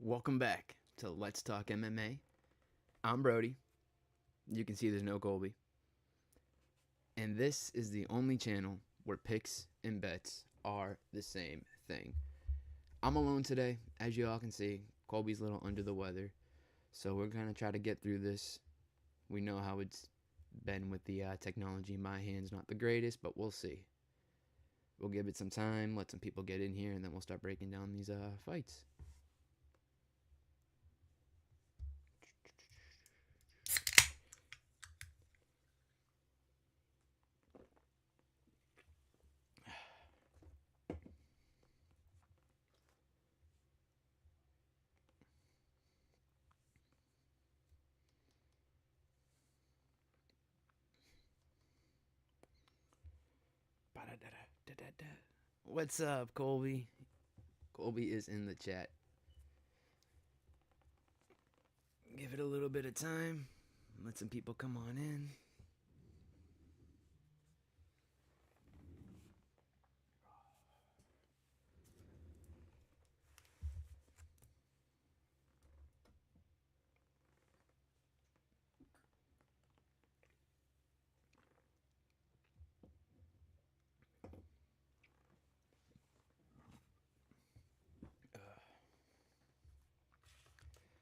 Welcome back to Let's Talk MMA. I'm Brody. You can see there's no Colby. And this is the only channel where picks and bets are the same thing. I'm alone today, as you all can see. Colby's a little under the weather. So we're going to try to get through this. We know how it's been with the technology in my hands. Not the greatest, but we'll see. We'll give it some time, let some people get in here, and then we'll start breaking down these fights. What's up, Colby? Colby is in the chat. Give it a little bit of time. Let some people come on in.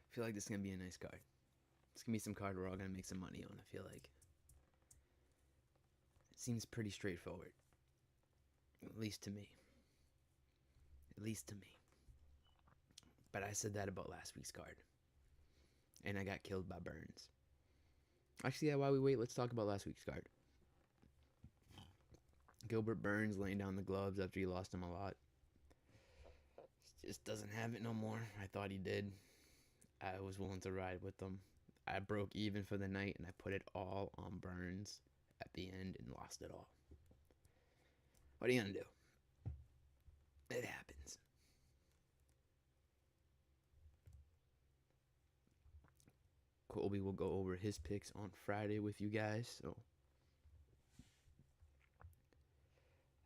I feel like this is going to be a nice card. It's going to be some card we're all going to make some money on, I feel like. It seems pretty straightforward. At least to me. At least to me. But I said that about last week's card. And I got killed by Burns. Actually, yeah, while we wait, let's talk about last week's card. Gilbert Burns laying down the gloves after he lost him a lot. Just doesn't have it no more. I thought he did. I was willing to ride with them. I broke even for the night and I put it all on Burns at the end and lost it all. What are you gonna do? It happens. Colby will go over his picks on Friday with you guys, so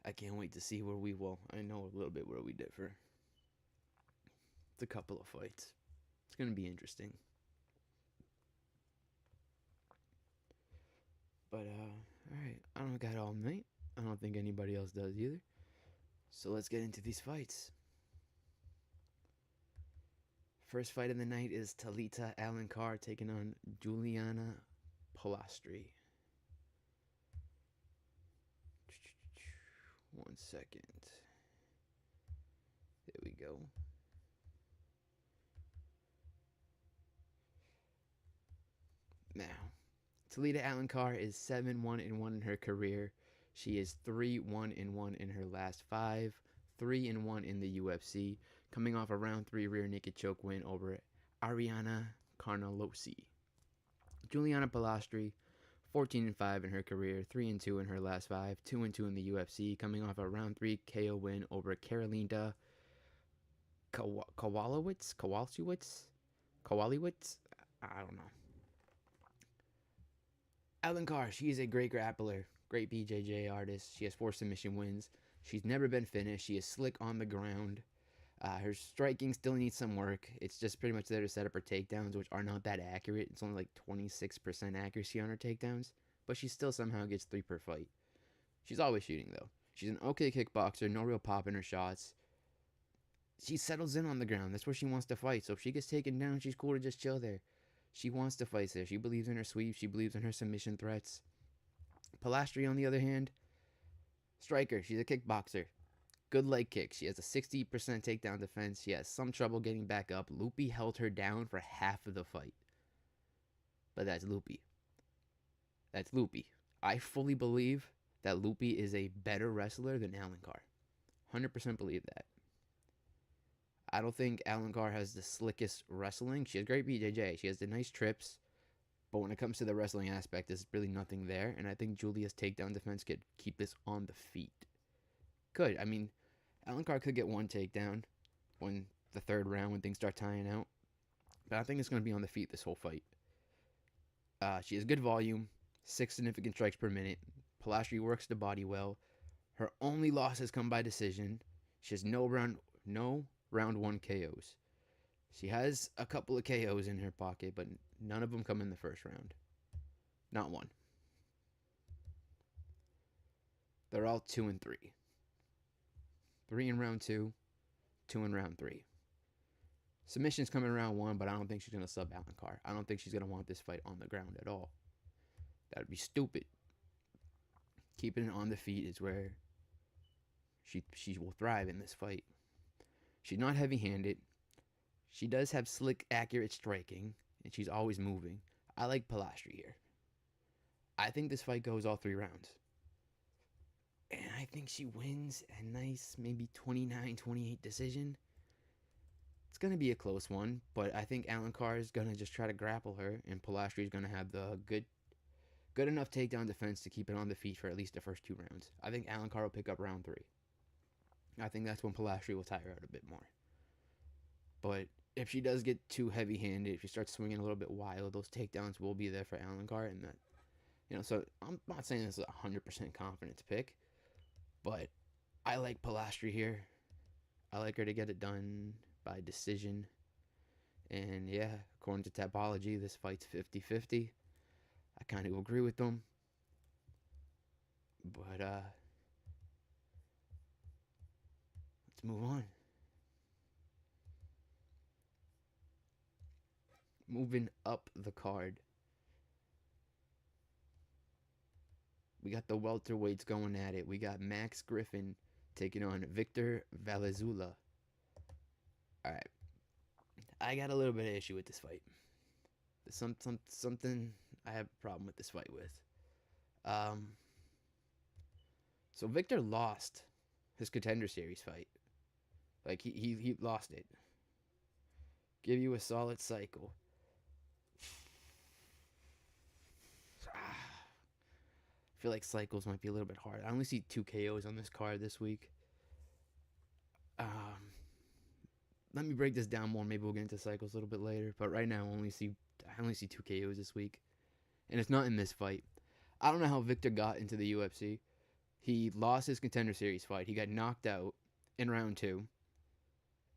I can't wait to see where we will. I know a little bit where we differ. It's a couple of fights. It's gonna be interesting. But alright. I don't got all night. I don't think anybody else does either. So let's get into these fights. First fight of the night is Talita Alencar taking on Juliana Palastri. 1 second. There we go. Now, Talita Alencar is 7-1-1 in her career. She is 3-1-1 in her last 5, 3-1 in the UFC, coming off a round 3 rear naked choke win over Ariana Carnelossi. Juliana Palastri, 14-5 in her career, 3-2 in her last 5, 2-2 in the UFC, coming off a round 3 KO win over Karolina Kowalkiewicz? I don't know. Alencar, she is a great grappler, great BJJ artist. She has 4 submission wins. She's never been finished. She is slick on the ground. Her striking still needs some work. It's just pretty much there to set up her takedowns, which are not that accurate. It's only like 26% accuracy on her takedowns, but she still somehow gets 3 per fight. She's always shooting, though. She's an okay kickboxer, no real pop in her shots. She settles in on the ground. That's where she wants to fight. So if she gets taken down, she's cool to just chill there. She wants to fight there. She believes in her sweep. She believes in her submission threats. Palastri, on the other hand, striker. She's a kickboxer. Good leg kick. She has a 60% takedown defense. She has some trouble getting back up. Loopy held her down for half of the fight. But that's Loopy. That's Loopy. I fully believe that Loopy is a better wrestler than Alencar. 100% believe that. I don't think Alencar has the slickest wrestling. She has great BJJ. She has the nice trips. But when it comes to the wrestling aspect, there's really nothing there. And I think Julia's takedown defense could keep this on the feet. Could. I mean, Alencar could get 1 takedown when the 3rd round, when things start tying out. But I think it's going to be on the feet this whole fight. She has good volume, 6 significant strikes per minute. Palastri works the body well. Her only losses come by decision. She has no round 1 KOs. She has a couple of KOs in her pocket, but none of them come in the first round. Not one. They're all 2-3. 3 in round 2, 2 in round 3. Submission's coming in round 1, but I don't think she's going to sub Alencar. I don't think she's going to want this fight on the ground at all. That would be stupid. Keeping it on the feet is where she will thrive in this fight. She's not heavy-handed. She does have slick, accurate striking, and she's always moving. I like Pilastri here. I think this fight goes all 3 rounds. And I think she wins a nice, maybe 29-28 decision. It's going to be a close one, but I think Alencar is going to just try to grapple her, and Pilastri is going to have the good enough takedown defense to keep it on the feet for at least the first 2 rounds. I think Alencar will pick up round 3. I think that's when Pilastri will tire out a bit more. But if she does get too heavy-handed, if she starts swinging a little bit wild, those takedowns will be there for Alencar, and that, so I'm not saying this is a 100% confidence pick, but I like Pilastri here. I like her to get it done by decision. And yeah, according to Tapology, this fight's 50-50. I kind of agree with them. But let's move on. Moving up the card. We got the welterweights going at it. We got Max Griffin taking on Victor Valenzuela. All right. I got a little bit of issue with this fight. There's something I have a problem with this fight with. So Victor lost his Contender Series fight. Like, he lost it. Give you a solid cycle. I feel like cycles might be a little bit hard. I only see 2 KOs on this card this week. Let me break this down more. Maybe we'll get into cycles a little bit later. But right now, I only see 2 KOs this week, and it's not in this fight. I don't know how Victor got into the UFC. He lost his Contender Series fight. He got knocked out in round 2.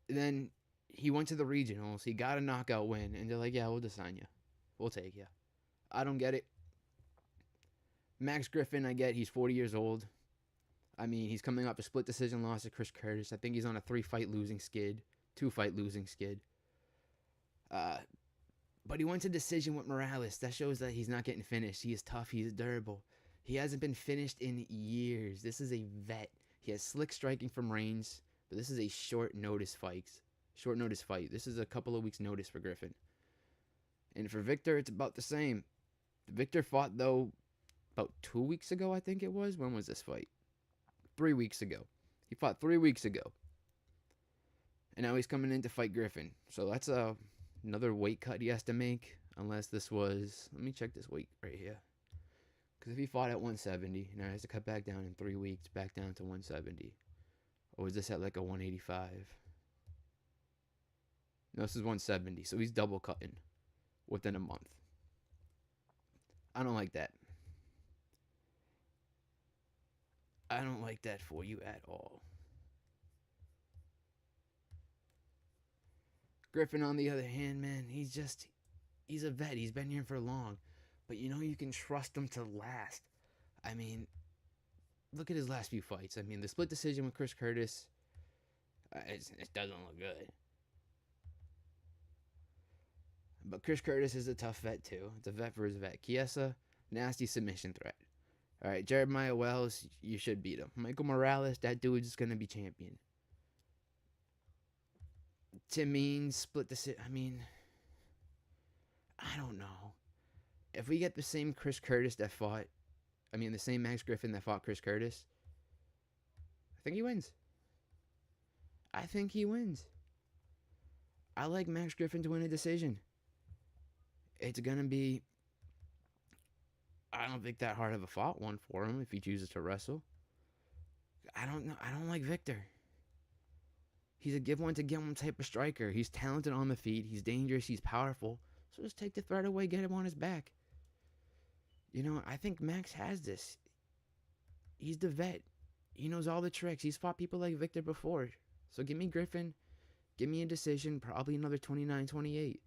Then he went to the regionals. He got a knockout win, and they're like, "Yeah, we'll just sign you. We'll take you." I don't get it. Max Griffin, I get. He's 40 years old. I mean, he's coming off a split decision loss to Chris Curtis. I think he's on a 3-fight losing skid. 2-fight losing skid. But he went to decision with Morales. That shows that he's not getting finished. He is tough. He is durable. He hasn't been finished in years. This is a vet. He has slick striking from range, but this is a short notice fight. This is a couple of weeks' notice for Griffin. And for Victor, it's about the same. Victor fought, though, about 2 weeks ago, I think it was. When was this fight? 3 weeks ago. He fought 3 weeks ago. And now he's coming in to fight Griffin. So that's another weight cut he has to make. Unless this was... Let me check this weight right here. Because if he fought at 170, now he has to cut back down in 3 weeks, back down to 170. Or is this at like a 185? No, this is 170. So he's double cutting within a month. I don't like that. I don't like that for you at all. Griffin, on the other hand, man, he's a vet. He's been here for long. But you can trust him to last. I mean, look at his last few fights. I mean, the split decision with Chris Curtis, it doesn't look good. But Chris Curtis is a tough vet, too. It's a vet for his vet. Chiesa, nasty submission threat. All right, Jeremiah Wells, you should beat him. Michael Morales, that dude's going to be champion. Tim Means, split decision. I mean, I don't know. If we get the same Chris Curtis that fought, the same Max Griffin that fought Chris Curtis, I think he wins. I like Max Griffin to win a decision. It's going to be, I don't think that hard of a fought one for him if he chooses to wrestle. I don't know. I don't like Victor. He's a give one to get one type of striker. He's talented on the feet. He's dangerous. He's powerful. So just take the threat away, get him on his back. I think Max has this. He's the vet. He knows all the tricks. He's fought people like Victor before. So give me Griffin. Give me a decision, probably another 29-28.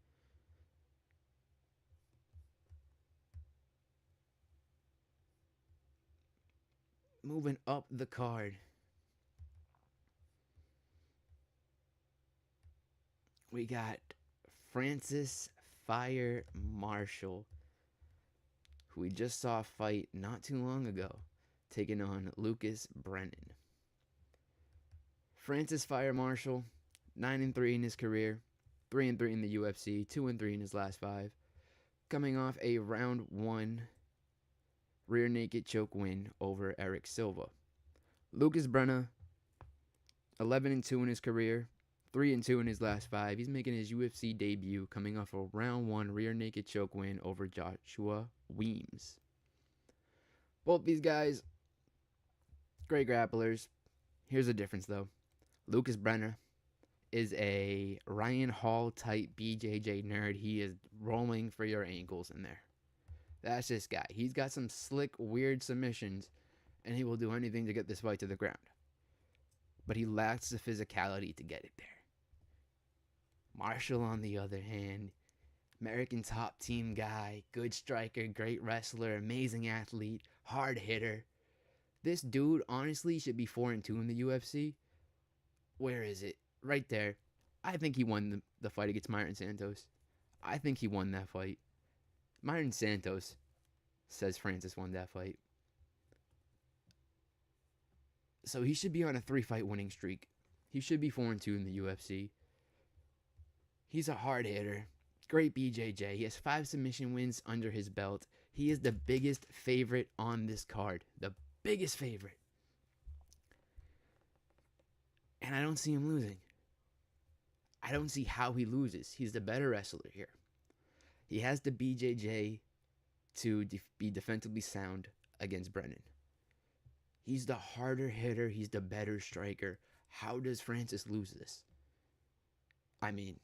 Moving up the card, we got Francis Fire Marshall, who we just saw fight not too long ago, taking on Lucas Brennan. Francis Fire Marshall, 9-3 in his career, 3-3 in the UFC, 2-3 in his last 5, coming off a round 1 rear naked choke win over Eric Silva. Lucas Brennan, 11-2 in his career, 3-2 in his last 5. He's making his UFC debut, coming off a round 1 rear naked choke win over Joshua Weems. Both these guys, great grapplers. Here's the difference though. Lucas Brennan is a Ryan Hall type BJJ nerd. He is rolling for your ankles in there. That's this guy. He's got some slick, weird submissions, and he will do anything to get this fight to the ground. But he lacks the physicality to get it there. Marshall, on the other hand, American top team guy, good striker, great wrestler, amazing athlete, hard hitter. This dude honestly should be 4-2 in the UFC. Where is it? Right there. I think he won the fight against Myron Santos. I think he won that fight. Myron Santos says Francis won that fight. So he should be on a 3-fight winning streak. He should be 4-2 in the UFC. He's a hard hitter. Great BJJ. He has 5 submission wins under his belt. He is the biggest favorite on this card. The biggest favorite. And I don't see him losing. I don't see how he loses. He's the better wrestler here. He has the BJJ to be defensively sound against Brennan. He's the harder hitter. He's the better striker. How does Francis lose this? I mean,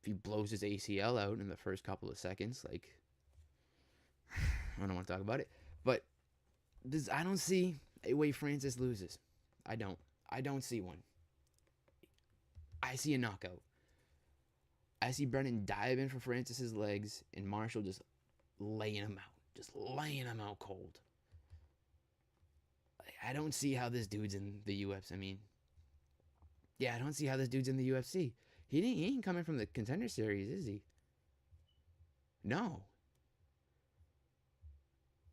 if he blows his ACL out in the first couple of seconds, like, I don't want to talk about it. But I don't see a way Francis loses. I don't see one. I see a knockout. I see Brennan diving for Francis's legs and Marshall just laying him out. Just laying him out cold. I don't see how this dude's in the UFC. I mean, yeah, I don't see how this dude's in the UFC. He ain't coming from the Contender Series, is he? No.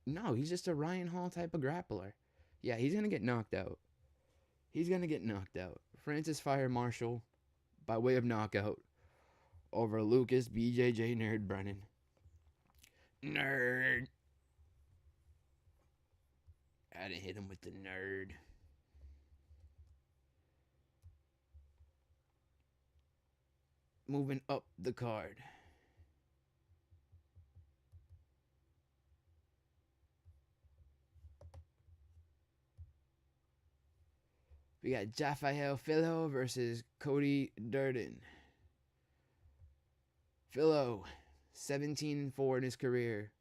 No, he's just a Ryan Hall type of grappler. Yeah, he's going to get knocked out. He's going to get knocked out. Francis Fire Marshall, by way of knockout, over Lucas BJJ Nerd Brennan. Nerd. I didn't hit him with the nerd. Moving up the card. We got Jafael Filho versus Cody Durden. Filho, 17-4 in his career.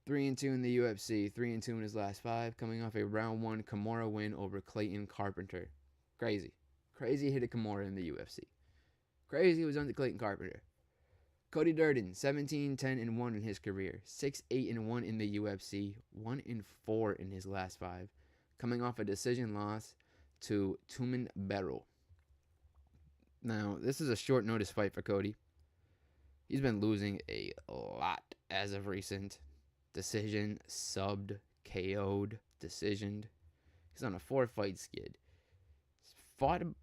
3-2 in the UFC, 3-2 in his last 5, coming off a round 1 Kimura win over Clayton Carpenter. Crazy. Crazy hit a Kimura in the UFC. Crazy was under Clayton Carpenter. Cody Durden, 17-10-1 in his career, 6-8-1 in the UFC, 1-4 in his last 5, coming off a decision loss to Tumen Barrow. Now, this is a short notice fight for Cody. He's been losing a lot as of recent. Decision, subbed, KO'd, decisioned. He's on a 4-fight skid. When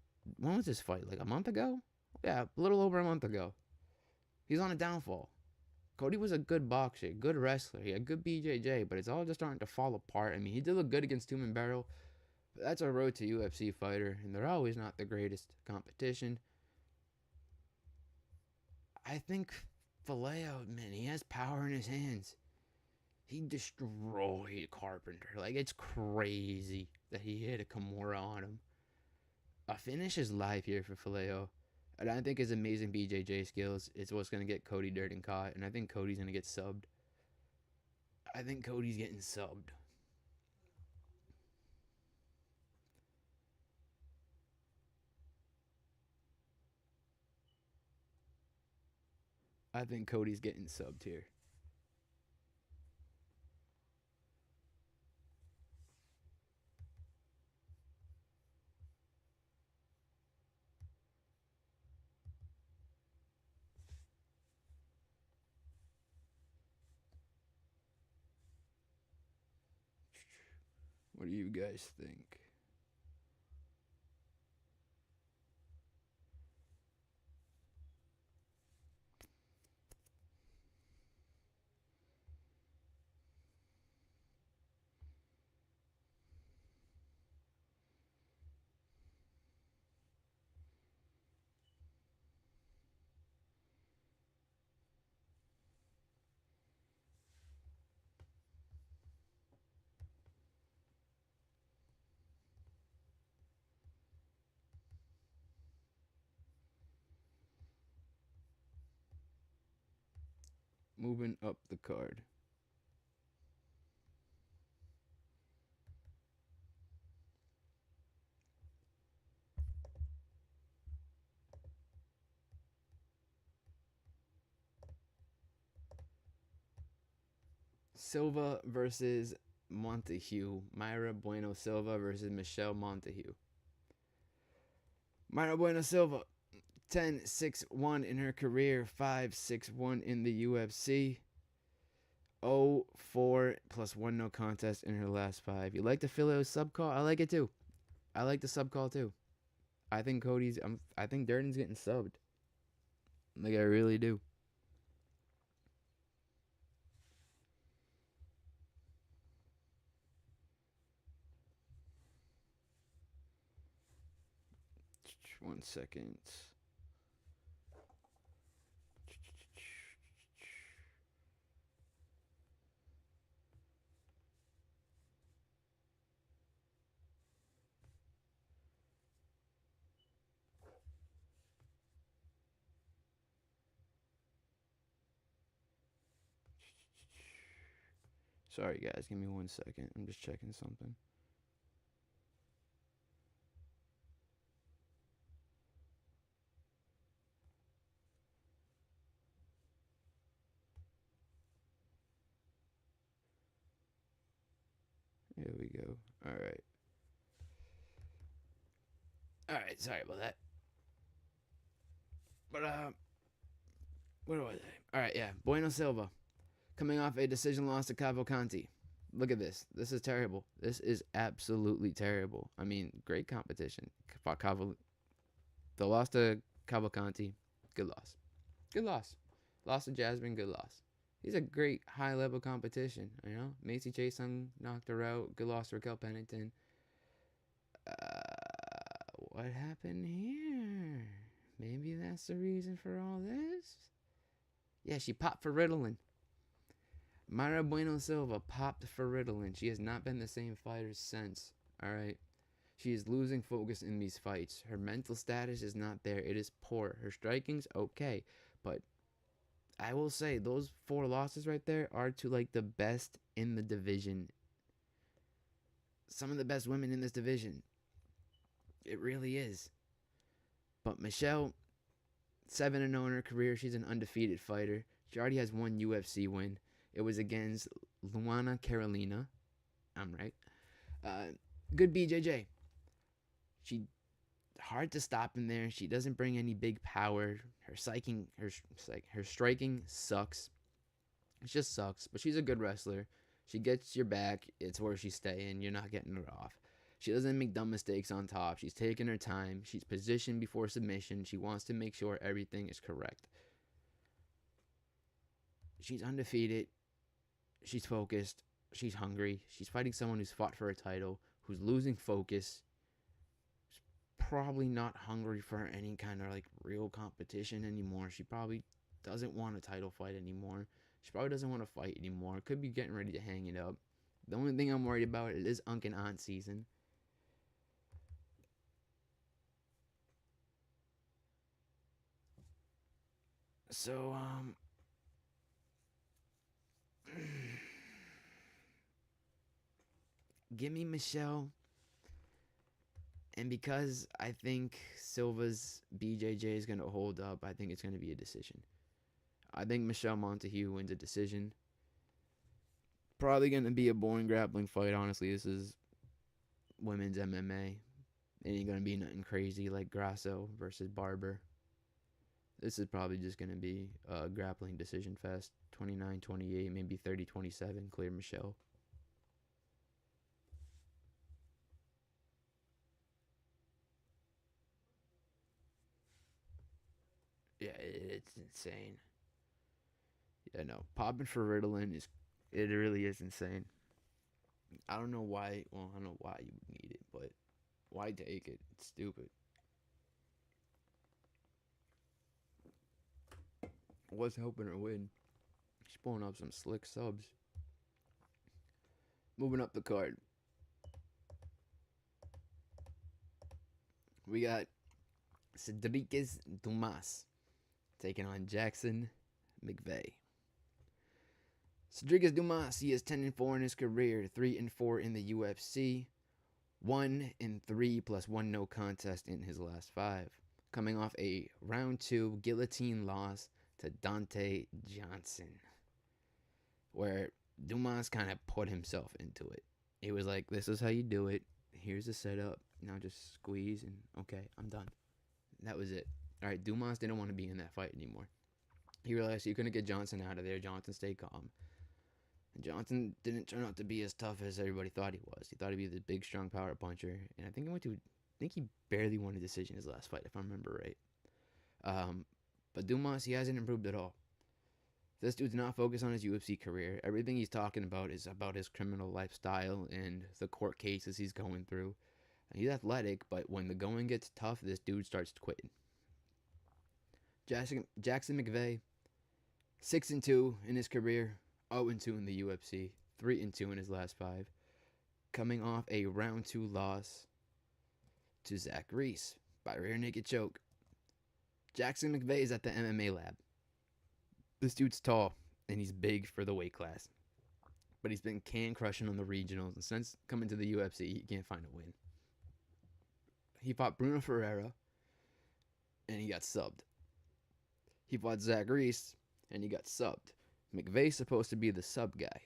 was this fight? Like a month ago? Yeah, a little over a month ago. He's on a downfall. Cody was a good boxer, good wrestler. He had good BJJ, but it's all just starting to fall apart. I mean, he did look good against Tumen Barrow, but that's a road to UFC fighter, and they're always not the greatest competition. I think Filho, man, he has power in his hands. He destroyed Carpenter. Like, it's crazy that he hit a Kimura on him. A finish is live here for Filho. And I think his amazing BJJ skills is what's going to get Cody Durden caught. And I think Cody's going to get subbed. I think Cody's getting subbed. I think Cody's getting subbed here. What do you guys think? Moving up the card. Silva versus Montague. Mayra Bueno Silva versus Michelle Montague. Mayra Bueno Silva, 10-6-1 in her career, 5-6-1 in the UFC. 0-4 plus 1 no contest in her last 5. You like the Philio sub call? I like it too. I like the sub call too. I think I think Durden's getting subbed. Like I really do. One second. Sorry guys, give me 1 second. I'm just checking something. Here we go. All right. All right. Sorry about that. But what do I say? All right. Yeah. Bueno Silva, coming off a decision loss to Cavalcanti. Look at this. This is terrible. This is absolutely terrible. I mean, great competition. The loss to Cavalcanti, good loss. Good loss. Loss to Jasmine, good loss. These are great high level competition. You know, Macy Chason knocked her out. Good loss to Raquel Pennington. What happened here? Maybe that's the reason for all this. Yeah, she popped for Ritalin. Mayra Bueno Silva popped for Ritalin. She has not been the same fighter since. Alright. She is losing focus in these fights. Her mental status is not there. It is poor. Her striking's okay. But I will say those 4 losses right there are to like the best in the division. Some of the best women in this division. It really is. But Michelle, 7-0 in her career. She's an undefeated fighter. She already has 1 UFC win. It was against Luana Carolina. I'm right. Good BJJ. She hard to stop in there. She doesn't bring any big power. Her striking sucks. It just sucks. But she's a good wrestler. She gets your back. It's where she's staying. You're not getting her off. She doesn't make dumb mistakes on top. She's taking her time. She's positioned before submission. She wants to make sure everything is correct. She's undefeated. She's focused. She's hungry. She's fighting someone who's fought for a title, who's losing focus. She's probably not hungry for any kind of like real competition anymore. She probably doesn't want a title fight anymore. She probably doesn't want to fight anymore. Could be getting ready to hang it up. The only thing I'm worried about is Unk and Aunt season. So, give me Michelle. And because I think Silva's BJJ is going to hold up, I think it's going to be a decision. I think Michelle Montague wins a decision. Probably going to be a boring grappling fight, honestly. This is women's MMA. It ain't going to be nothing crazy like Grasso versus Barber. This is probably just going to be a grappling decision fest. 29-28, maybe 30-27. Clear Michelle. Yeah, it's insane. Yeah, no. Popping for Ritalin is, it really is insane. I don't know why. Well, I don't know why you would need it, but why take it? It's stupid. Was helping her win. She's pulling up some slick subs. Moving up the card, we got Cedriquez Dumas taking on Jackson McVeigh. Cedriquez Dumas, he is 10-4 in his career, 3-4 in the UFC, 1-3 plus one no contest in his last 5. Coming off a round 2 guillotine loss to Dante Johnson, where Dumas kind of put himself into it. He was like, this is how you do it. Here's the setup. Now just squeeze and okay, I'm done. That was it. All right, Dumas didn't want to be in that fight anymore. He realized he couldn't get Johnson out of there. Johnson stayed calm. And Johnson didn't turn out to be as tough as everybody thought he was. He thought he'd be the big, strong power puncher. And I think he barely won a decision his last fight, if I remember right. But Dumas, he hasn't improved at all. This dude's not focused on his UFC career. Everything he's talking about is about his criminal lifestyle and the court cases he's going through. And he's athletic, but when the going gets tough, this dude starts quitting. Jackson McVeigh, 6-2 in his career, 0-2 in the UFC, 3-2 in his last 5, coming off a round 2 loss to Zach Reese by rear naked choke. Jackson McVeigh is at the MMA lab. This dude's tall and he's big for the weight class, but he's been can crushing on the regionals, and since coming to the UFC, he can't find a win. He fought Bruno Ferreira and he got subbed. He fought Zach Reese and he got subbed. McVeigh's supposed to be the sub guy.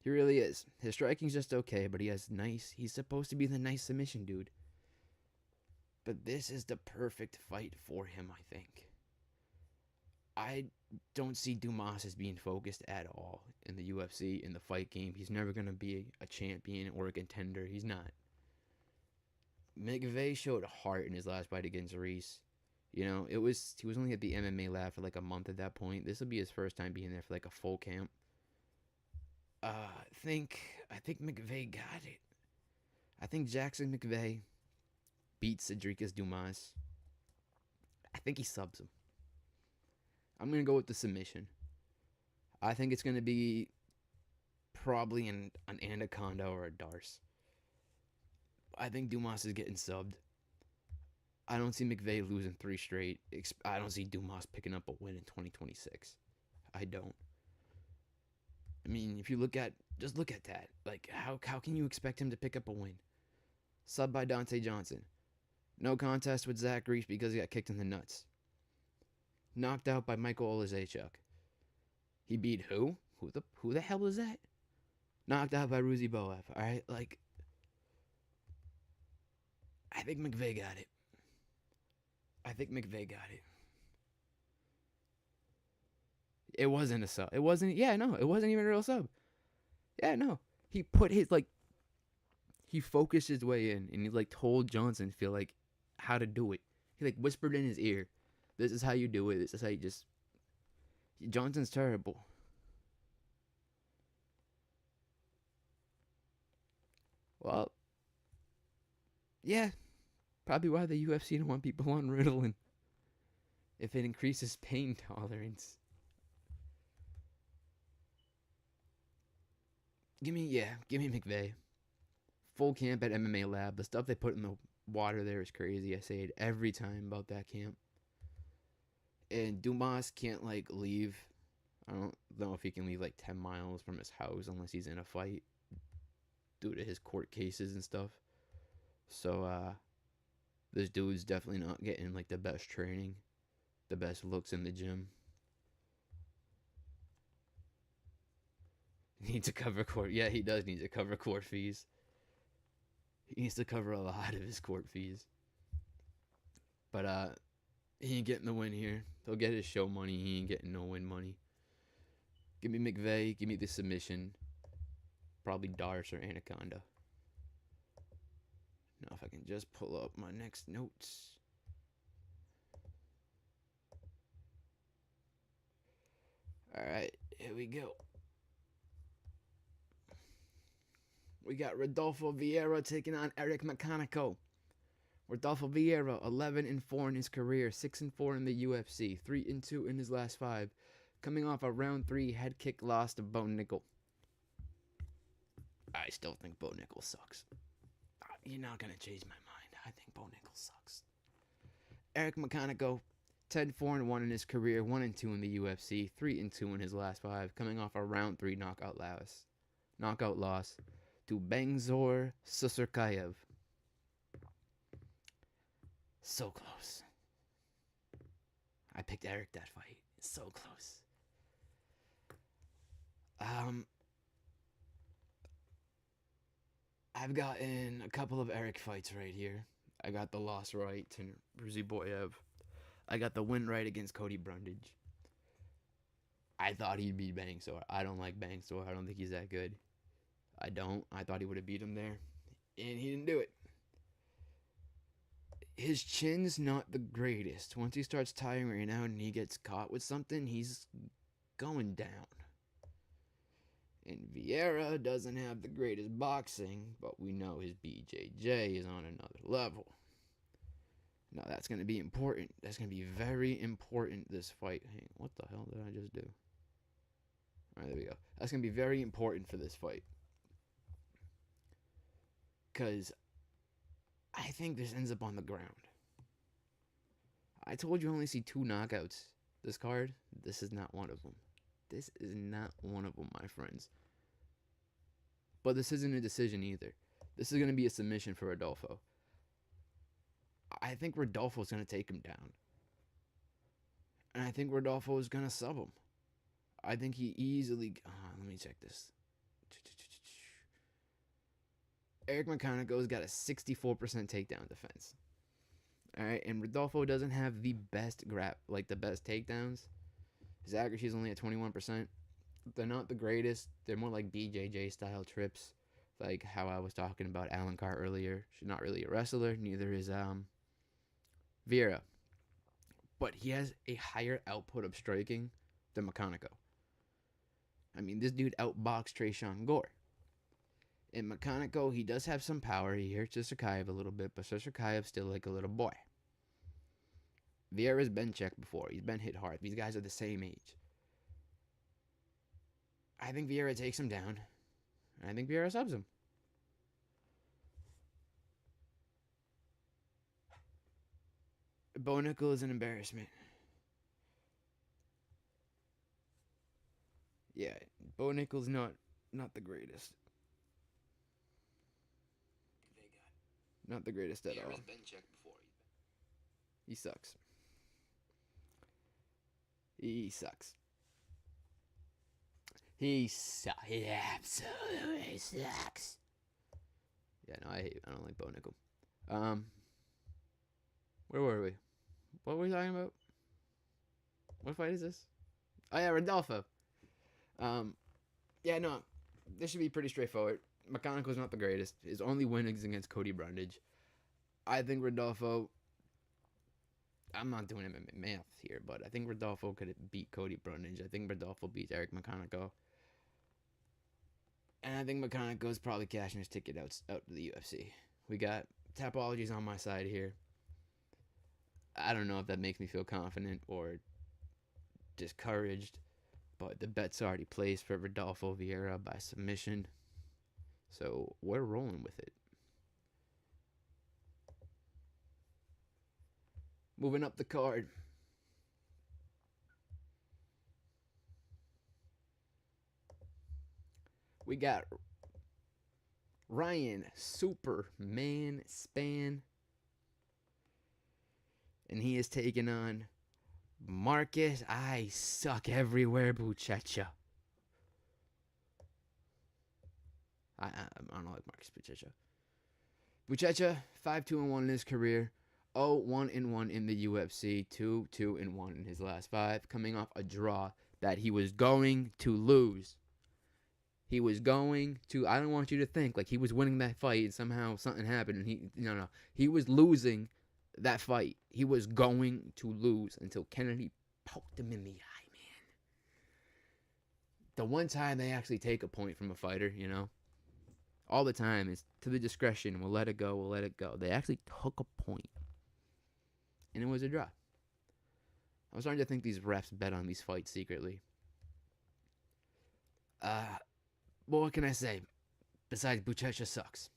He really is. His striking's just okay, but he's supposed to be the nice submission dude. But this is the perfect fight for him, I think. I don't see Dumas as being focused at all in the UFC, in the fight game. He's never going to be a champion or a contender. He's not. McVeigh showed heart in his last fight against Reese. You know, he was only at the MMA lab for like a month at that point. This will be his first time being there for like a full camp. I think McVeigh got it. I think Jackson McVeigh beats Cedriquez Dumas. I think he subs him. I'm going to go with the submission. I think it's going to be probably an Anaconda or a Darce. I think Dumas is getting subbed. I don't see McVeigh losing 3 straight. I don't see Dumas picking up a win in 2026. I don't. I mean, if you look at that. Like, how can you expect him to pick up a win? Sub by Dante Johnson. No contest with Zach Reese because he got kicked in the nuts. Knocked out by Michael Olazechuk. He beat who? Who the hell is that? Knocked out by Ruzi Boev. Alright, like, I think McVeigh got it. It wasn't a sub. It wasn't even a real sub. Yeah, no. He focused his way in and he told Johnson how to do it. He whispered in his ear, this is how you do it. This is how you just... Johnson's terrible. Well, yeah. Probably why the UFC don't want people on Ritalin. If it increases pain tolerance. Give me McVeigh. Full camp at MMA Lab. The stuff they put in the water there is crazy. I say it every time about that camp. And Dumas can't leave. I don't know if he can leave 10 miles from his house unless he's in a fight due to his court cases and stuff. So this dude's definitely not getting the best training, the best looks in the gym. Needs to cover court. Yeah, he does need to cover court fees. He needs to cover a lot of his court fees. But he ain't getting the win here. He'll get his show money. He ain't getting no win money. Give me McVeigh. Give me the submission. Probably Darce or Anaconda. Now if I can just pull up my next notes. Alright, here we go. We got Rodolfo Vieira taking on Eric Mecanico. Rodolfo Vieira, 11-4 in his career, 6-4 in the UFC, 3-2 in his last 5, coming off a round 3 head kick loss to Bo Nickel. I still think Bo Nickel sucks. You're not gonna change my mind. I think Bo Nickel sucks. Eric Mecanico, 10-4-1 in his career, 1-2 in the UFC, 3-2 in his last 5, coming off a round 3 knockout loss to Bangzor Susurkayev. So close. I picked Eric that fight. So close. I've gotten a couple of Eric fights right here. I got the loss right to Ruziboyev. I got the win right against Cody Brundage. I thought he'd beat Bangzor. I don't like Bangzor. I don't think he's that good. I don't. I thought he would have beat him there. And he didn't do it. His chin's not the greatest. Once he starts tiring out and he gets caught with something, he's going down. And Vieira doesn't have the greatest boxing, but we know his BJJ is on another level. Now that's going to be important. That's going to be very important, this fight. Hey, what the hell did I just do? Alright, there we go. That's going to be very important for this fight. Because I think this ends up on the ground. I told you only see 2 knockouts this card. This is not one of them. This is not one of them, my friends. But this isn't a decision either. This is going to be a submission for Rodolfo. I think Rodolfo's going to take him down. And I think Rodolfo is going to sub him. I think he easily... let me check this. Eric Mecanico's got a 64% takedown defense. Alright, and Rodolfo doesn't have the best the best takedowns. His accuracy is only at 21%. They're not the greatest. They're more like BJJ style trips. Like how I was talking about Alan Carr earlier. She's not really a wrestler. Neither is Vieira. But he has a higher output of striking than Mecanico. I mean, this dude outboxed Tresean Gore. In Mecanico, he does have some power. He hurts Susurkayev a little bit, but Susurkayev's still like a little boy. Vieira's been checked before. He's been hit hard. These guys are the same age. I think Vieira takes him down. I think Vieira subs him. Bo Nickel is an embarrassment. Yeah, Bo Nickel's not the greatest. Not the greatest at all. Been checked before. He sucks. He sucks. He absolutely sucks. Yeah, no, I don't like Bo Nickel. Where were we? What were we talking about? What fight is this? Oh yeah, Rodolfo. Yeah, no, this should be pretty straightforward. Mecanico's not the greatest. His only win is against Cody Brundage. I think Rodolfo... I'm not doing MMA math here, but I think Rodolfo could beat Cody Brundage. I think Rodolfo beats Eric Mecanico. And I think Mecanico is probably cashing his ticket out to the UFC. We got Tapologies on my side here. I don't know if that makes me feel confident or discouraged, but the bet's already placed for Rodolfo Vieira by submission. So we're rolling with it. Moving up the card. We got Ryan Superman Spann. And he is taking on Marcus I Suck Everywhere Buchecha. I don't like Marcus Buchecha. Buchecha 5-2-1 in his career. 0-1-1 in the UFC. 2-2-1 in his last 5, coming off a draw that he was going to lose. He was going to. I don't want you to think like he was winning that fight and somehow something happened and he. No. He was losing that fight. He was going to lose until Kennedy poked him in the eye, man. The one time they actually take a point from a fighter, all the time is to the discretion. We'll let it go. We'll let it go. They actually took a point, and it was a draw. I was starting to think these refs bet on these fights secretly. Well, what can I say? Besides, Buchecha sucks.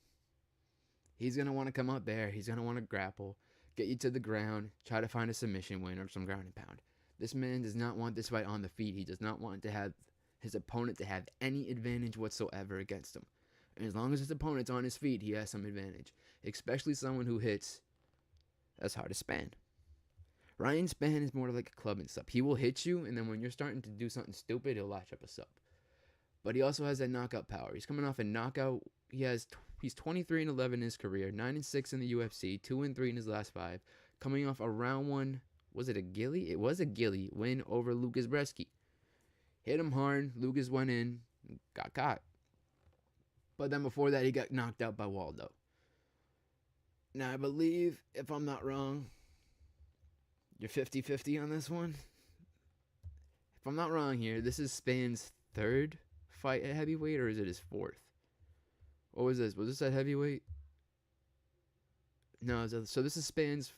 He's going to want to come out there. He's going to want to grapple, get you to the ground, try to find a submission win or some ground and pound. This man does not want this fight on the feet. He does not want to have his opponent to have any advantage whatsoever against him. And as long as his opponent's on his feet, he has some advantage. Especially someone who hits as hard as Spann. Ryan Spann is more like a club and sub. He will hit you, and then when you're starting to do something stupid, he'll latch up a sub. But he also has that knockout power. He's coming off a knockout. He's 23-11 in his career, 9-6 in the UFC, 2-3 in his last 5. Coming off a round 1, was it a Gilly? It was a Gilly win over Lucas Bresky. Hit him hard. Lucas went in, got caught. But then before that, he got knocked out by Waldo. Now, I believe, if I'm not wrong, you're 50-50 on this one. If I'm not wrong here, this is Spann's 3rd fight at heavyweight, or is it his 4th? What was this? Was this at heavyweight? No, so this is Spann's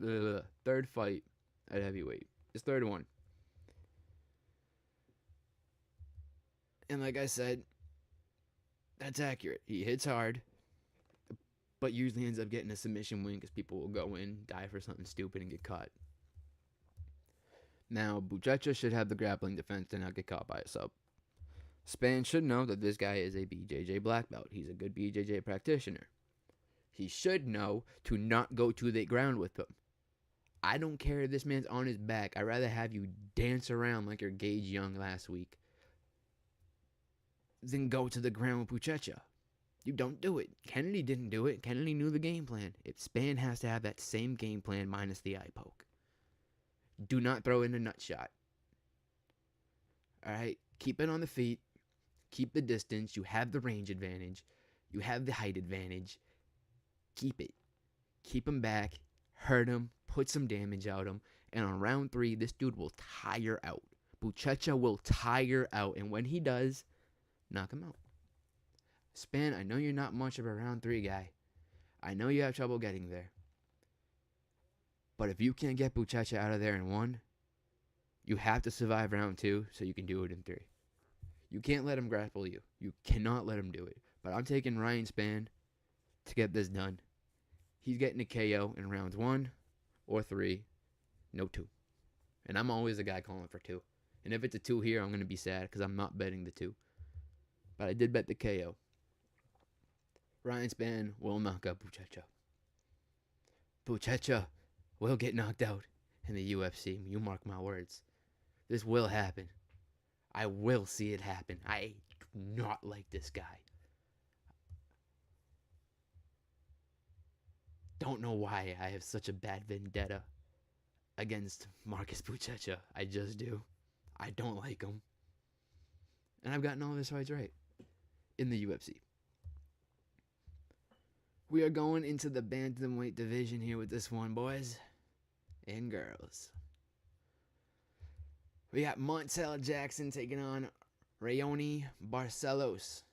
3rd fight at heavyweight. His 3rd one. And like I said, that's accurate. He hits hard, but usually ends up getting a submission win because people will go in, die for something stupid, and get caught. Now, Buchecha should have the grappling defense to not get caught by a sub. Spann should know that this guy is a BJJ black belt. He's a good BJJ practitioner. He should know to not go to the ground with him. I don't care if this man's on his back. I'd rather have you dance around like you're Gage Young last week than go to the ground with Buchecha. You don't do it. Kennedy didn't do it. Kennedy knew the game plan. If Spann has to have that same game plan minus the eye poke. Do not throw in a nut shot. Alright? Keep it on the feet. Keep the distance. You have the range advantage. You have the height advantage. Keep it. Keep him back. Hurt him. Put some damage out him. And on round 3, this dude will tire out. Buchecha will tire out. And when he does, knock him out. Spann, I know you're not much of a round 3 guy. I know you have trouble getting there. But if you can't get Buchecha out of there in 1, you have to survive round 2 so you can do it in 3. You can't let him grapple you. You cannot let him do it. But I'm taking Ryan Spann to get this done. He's getting a KO in rounds 1 or 3, no 2. And I'm always a guy calling for 2. And if it's a 2 here, I'm going to be sad because I'm not betting the 2. But I did bet the KO. Ryan Spann will knock out Buchecha. Buchecha will get knocked out in the UFC. You mark my words. This will happen. I will see it happen. I do not like this guy. Don't know why I have such a bad vendetta against Marcus Buchecha. I just do. I don't like him. And I've gotten all his fights right in the UFC. We are going into the bantamweight division here with this one, boys and girls. We got Montel Jackson taking on Raoni Barcelos.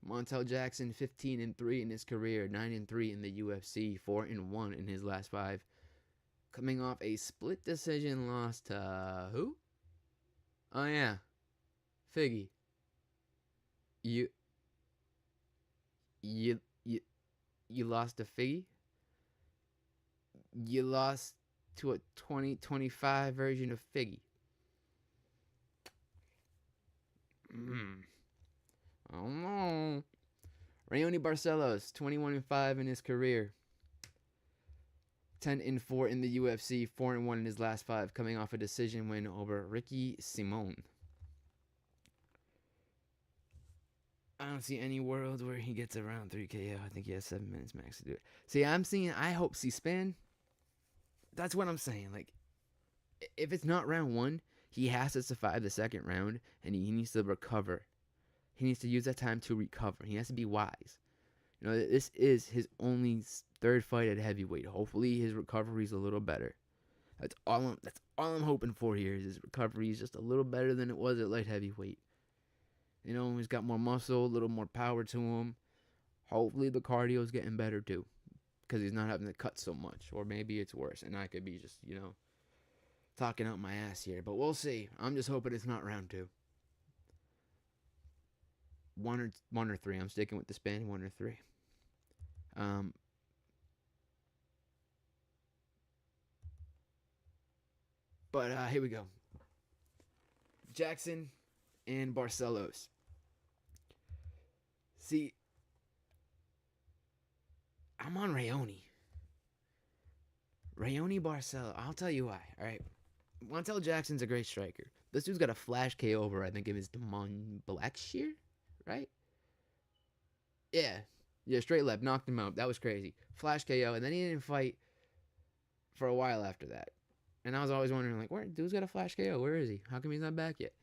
Montel Jackson, 15-3 in his career, 9-3 in the UFC, 4-1 in his last 5. Coming off a split decision loss to who? Oh yeah, Figgy. You lost to Figgy? You lost to a 2025 version of Figgy. Oh no. Raoni Barcelos, 21-5 in his career. 10-4 in the UFC, 4-1 in his last 5, coming off a decision win over Ricky Simon. I don't see any world where he gets around 3 KO. I think he has 7 minutes max to do it. See, I hope C-SPAN. That's what I'm saying. Like, if it's not round one, he has to survive the second round, and he needs to recover. He needs to use that time to recover. He has to be wise. You know, this is his only third fight at heavyweight. Hopefully, his recovery is a little better. That's all I'm hoping for here. Is his recovery is just a little better than it was at light heavyweight. You know, he's got more muscle, a little more power to him. Hopefully, the cardio is getting better too, because he's not having to cut so much. Or maybe it's worse, and I could be just, talking out my ass here. But we'll see. I'm just hoping it's not round two. One or three. I'm sticking with the span. 1 or 3. Um, but here we go. Jackson and Barcelos. See, I'm on Rayoni. Rayoni Barcelo. I'll tell you why. All right. Montel Jackson's a great striker. This dude's got a flash KO over, I think it was Damon Blackshear, right? Yeah. Yeah, straight left. Knocked him out. That was crazy. Flash KO, and then he didn't fight for a while after that. And I was always wondering, like, where dude's got a flash KO? Where is he? How come he's not back yet?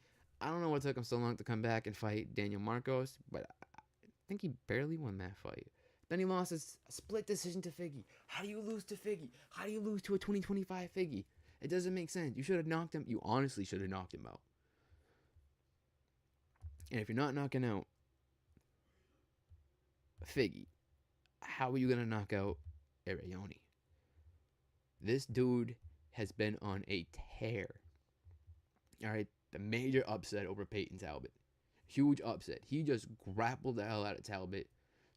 I don't know what took him so long to come back and fight Daniel Marcos, but I think he barely won that fight. Then he lost a split decision to Figgy. How do you lose to Figgy? How do you lose to a 2025 Figgy? It doesn't make sense. You should have knocked him. You honestly should have knocked him out. And if you're not knocking out Figgy, how are you going to knock out Arione? This dude has been on a tear. All right, the major upset over Peyton Talbot. Huge upset. He just grappled the hell out of Talbot.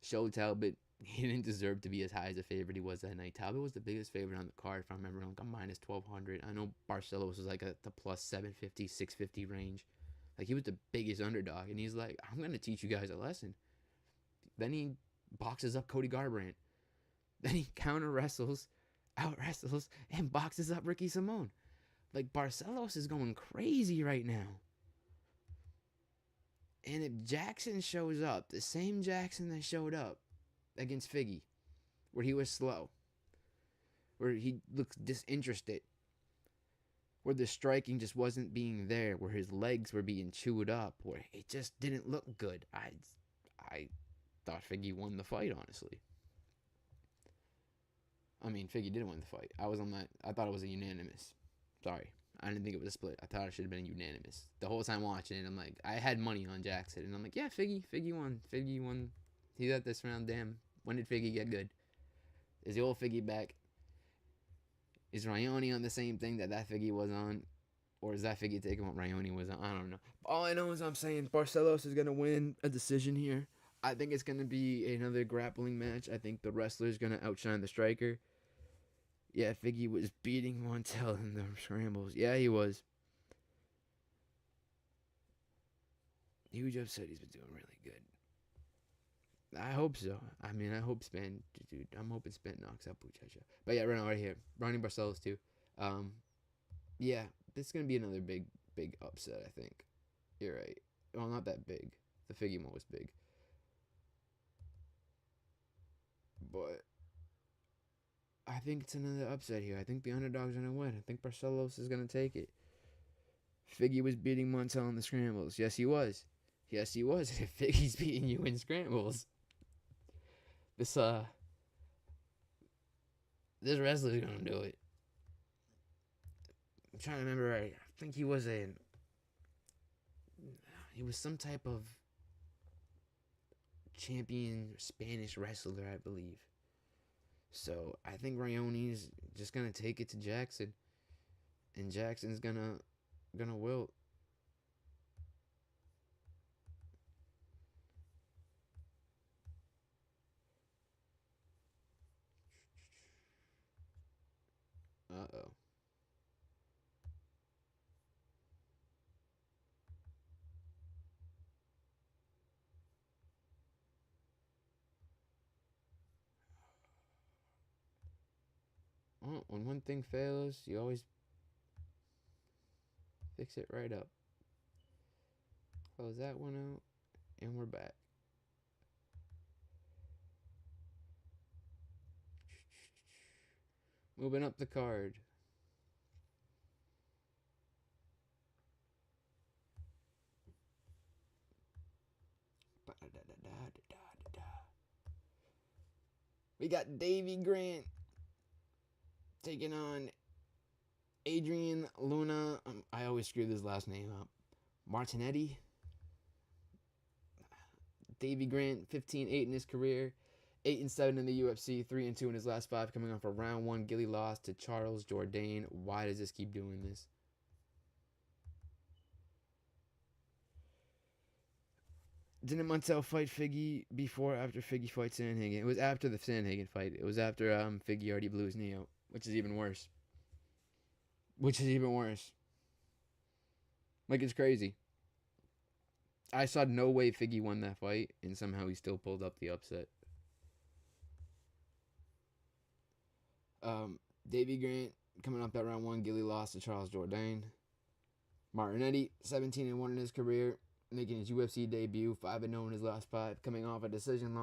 Showed Talbot he didn't deserve to be as high as a favorite he was that night. Talbot was the biggest favorite on the card, if I remember, like a minus 1,200. I know Barcelos was like at the plus 750, 650 range. Like, he was the biggest underdog, and he's like, I'm going to teach you guys a lesson. Then he boxes up Cody Garbrandt. Then he counter wrestles, out wrestles, and boxes up Ricky Simone. Like, Barcelos is going crazy right now. And if Jackson shows up, the same Jackson that showed up against Figgy, where he was slow, where he looks disinterested, where the striking just wasn't being there, where his legs were being chewed up, where it just didn't look good. I thought Figgy won the fight, honestly. I mean, Figgy did win the fight. I thought it was a unanimous. Sorry. I didn't think it was a split. I thought it should have been unanimous. The whole time watching it, I'm like, I had money on Jackson, and I'm like, yeah, Figgy won. Figgy won. He got this round. Damn. When did Figgy get good? Is the old Figgy back? Is Rayoni on the same thing that Figgy was on? Or is that Figgy taking what Rayoni was on? I don't know. All I know is I'm saying Barcelos is going to win a decision here. I think it's going to be another grappling match. I think the wrestler is going to outshine the striker. Yeah, Figgy was beating Montel in the scrambles. Yeah, he was. Huge upset. He's been doing really good. I hope so. I mean, I hope Span, dude. I'm hoping Span knocks out Buchecha. But yeah, right here, Ronnie Barcelos too. Yeah, this is gonna be another big upset. I think. You're right. Well, not that big. The Figgy one was big, but I think it's another upset here. I think the underdog's gonna win. I think Barcelos is gonna take it. Figgy was beating Montel in the scrambles. Yes, he was. Yes, he was. If Figgy's beating you in scrambles, this wrestler's gonna do it. I'm trying to remember. I think he was some type of champion Spanish wrestler, I believe. So I think Rayoni's just gonna take it to Jackson, and Jackson's gonna wilt. Uh-oh. Well, when one thing fails, you always fix it right up. Close that one out, and we're back. Moving up the card. We got Davy Grant taking on Adrian Luna. I always screw this last name up. Martinetti. Davy Grant, 15-8 in his career, 8-7 in the UFC, 3-2 in his last 5, coming off a round 1 Gilly loss to Charles Jourdain. Why does this keep doing this? Didn't Montel fight Figgy before or after Figgy fight Sandhagen? It was after the Sandhagen fight. It was after Figgy already blew his knee out, which is even worse. Like, it's crazy. I saw no way Figgy won that fight, and somehow he still pulled up the upset. Davy Grant coming off that round 1 Gilly loss to Charles Jourdain. Martinetti, 17-1 in his career, making his UFC debut, 5-0 in his last 5, coming off a decision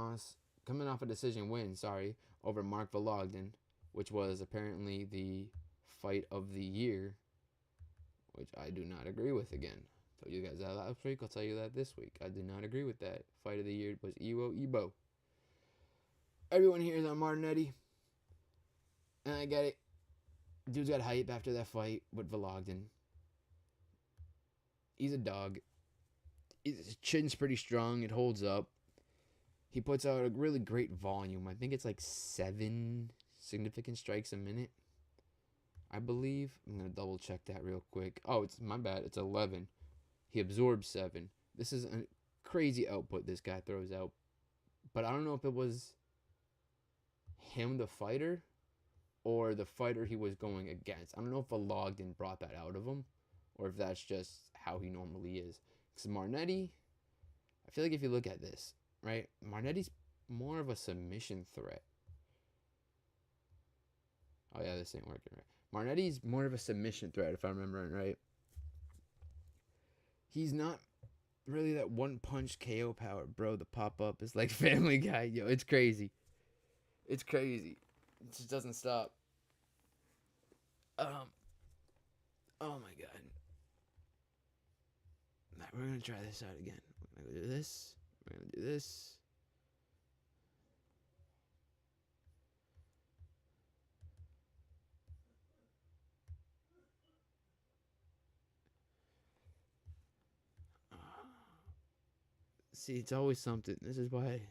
win, over Mark Vologden, which was apparently the fight of the year, which I do not agree with again. Told you guys that last week, I'll tell you that this week. I did not agree with that. Fight of the year was Iwo. Everyone here is on Martinetti, and I get it. Dude's got hype after that fight with Vologden. He's a dog. His chin's pretty strong. It holds up. He puts out a really great volume. I think it's like 7 significant strikes a minute, I believe. I'm going to double check that real quick. Oh, it's my bad. It's 11. He absorbs 7. This is a crazy output this guy throws out. But I don't know if it was him, the fighter, or the fighter he was going against. I don't know if Vologden brought that out of him, or if that's just how he normally is. Because Martinetti, I feel like if you look at this, right, Martinetti's more of a submission threat. Oh yeah, this ain't working right. Martinetti's more of a submission threat, if I remember right. He's not really that one punch KO power, bro. The pop up is like Family Guy. Yo, it's crazy. It's crazy. It just doesn't stop. Oh my god. Right, we're gonna try this out again. We're gonna do this. We're gonna do this. See, it's always something. This is why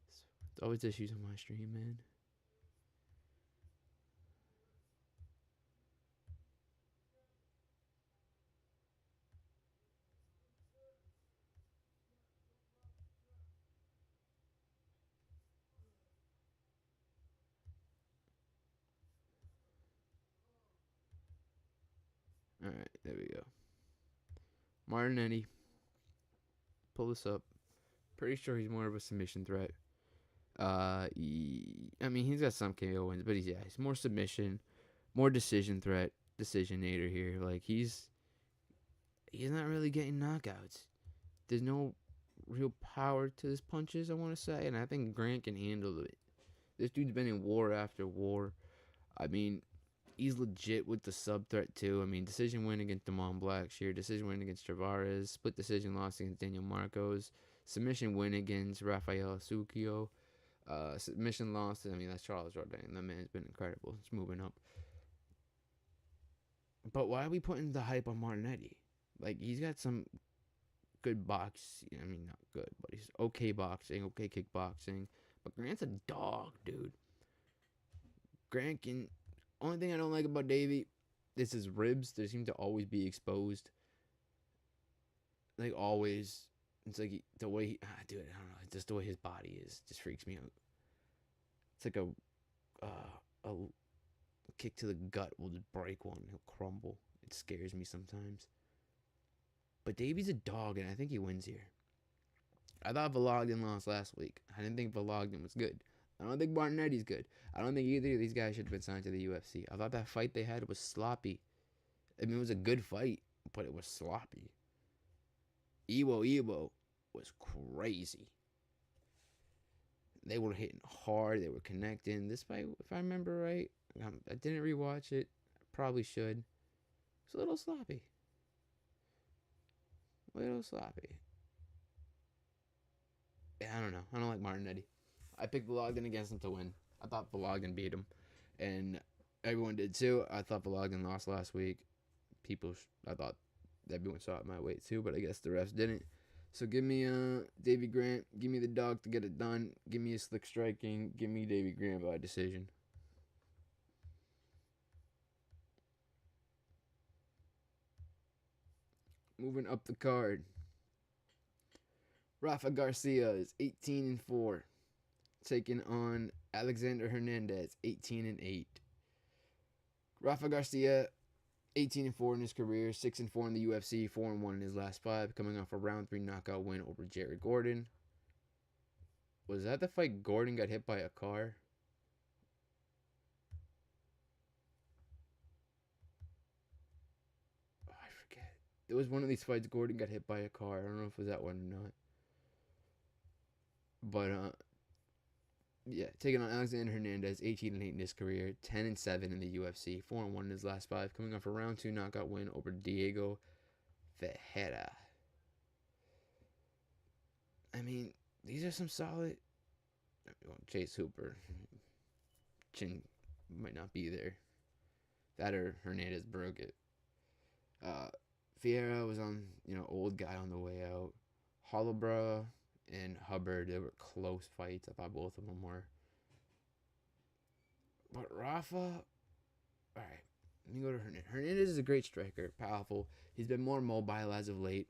it's always issues on my stream, man. Alright, there we go. Martinetti. Pull this up. Pretty sure he's more of a submission threat. I mean, he's got some KO wins, but he's more submission, more decision threat, decisionator here. Like he's not really getting knockouts. There's no real power to his punches, I want to say, and I think Grant can handle it. This dude's been in war after war. I mean, he's legit with the sub threat too. I mean, decision win against Damon Blackshear, decision win against Tavares, split decision loss against Daniel Marcos, submission win against Rafael Succhio. Submission loss. I mean, that's Charles Jourdain. That man's been incredible. It's moving up. But why are we putting the hype on Martinetti? Like, he's got some good box. I mean, not good, but he's okay boxing, okay kickboxing. But Grant's a dog, dude. Grant can. Only thing I don't like about Davey is his ribs. They seem to always be exposed. Like, always. It's like the way he. Dude, I don't know. Just the way his body is just freaks me out. It's like a kick to the gut will just break one. He'll crumble. It scares me sometimes. But Davey's a dog, and I think he wins here. I thought Vologden lost last week. I didn't think Vologden was good. I don't think Martinetti's good. I don't think either of these guys should have been signed to the UFC. I thought that fight they had was sloppy. I mean, it was a good fight, but it was sloppy. Iwo was crazy. They were hitting hard. They were connecting. This fight, if I remember right, I didn't rewatch it. Probably should. It's a little sloppy. A little sloppy. Yeah, I don't know. I don't like Martinetti. I picked Vologden against him to win. I thought Vologden beat him, and everyone did too. I thought Vologden lost last week. I thought everyone saw it my way too, but I guess the refs didn't. So give me Davy Grant. Give me the dog to get it done. Give me a slick striking. Give me Davy Grant by decision. Moving up the card. Rafa Garcia is 18-4, taking on Alexander Hernandez, 18-8. Rafa Garcia, 18-4 in his career, 6-4 in the UFC, 4-1 in his last 5, coming off a round 3 knockout win over Jared Gordon. Was that the fight Gordon got hit by a car? Oh, I forget. It was one of these fights Gordon got hit by a car. I don't know if it was that one or not. But yeah, taking on Alexander Hernandez, 18-8 in his career, 10-7 in the UFC, 4-1 in his last 5, coming off a round 2 knockout win over Diego Ferreira. I mean, these are some solid. Chase Hooper, chin might not be there. That or Hernandez broke it. Ferreira was on, old guy on the way out. Hollowborough and Hubbard, they were close fights. I thought both of them were. But Rafa, all right, let me go to Hernandez. Hernandez is a great striker, powerful. He's been more mobile as of late.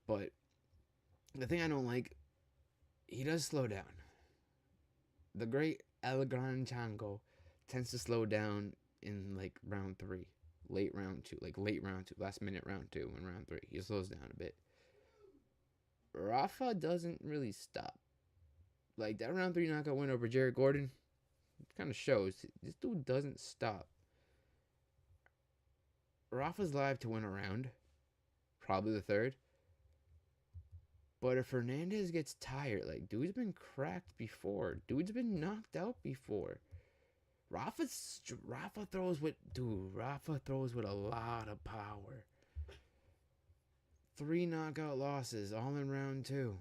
But the thing I don't like, he does slow down. The great Alejandro Chango tends to slow down in like round 3, late round 2, last minute round 2 and round 3. He slows down a bit. Rafa doesn't really stop. Like that round 3 knockout win over Jared Gordon kind of shows this dude doesn't stop. Rafa's live to win a round, probably the 3rd. But if Hernandez gets tired, like dude's been cracked before, dude's been knocked out before. Rafa throws with a lot of power. 3 knockout losses, all in round 2.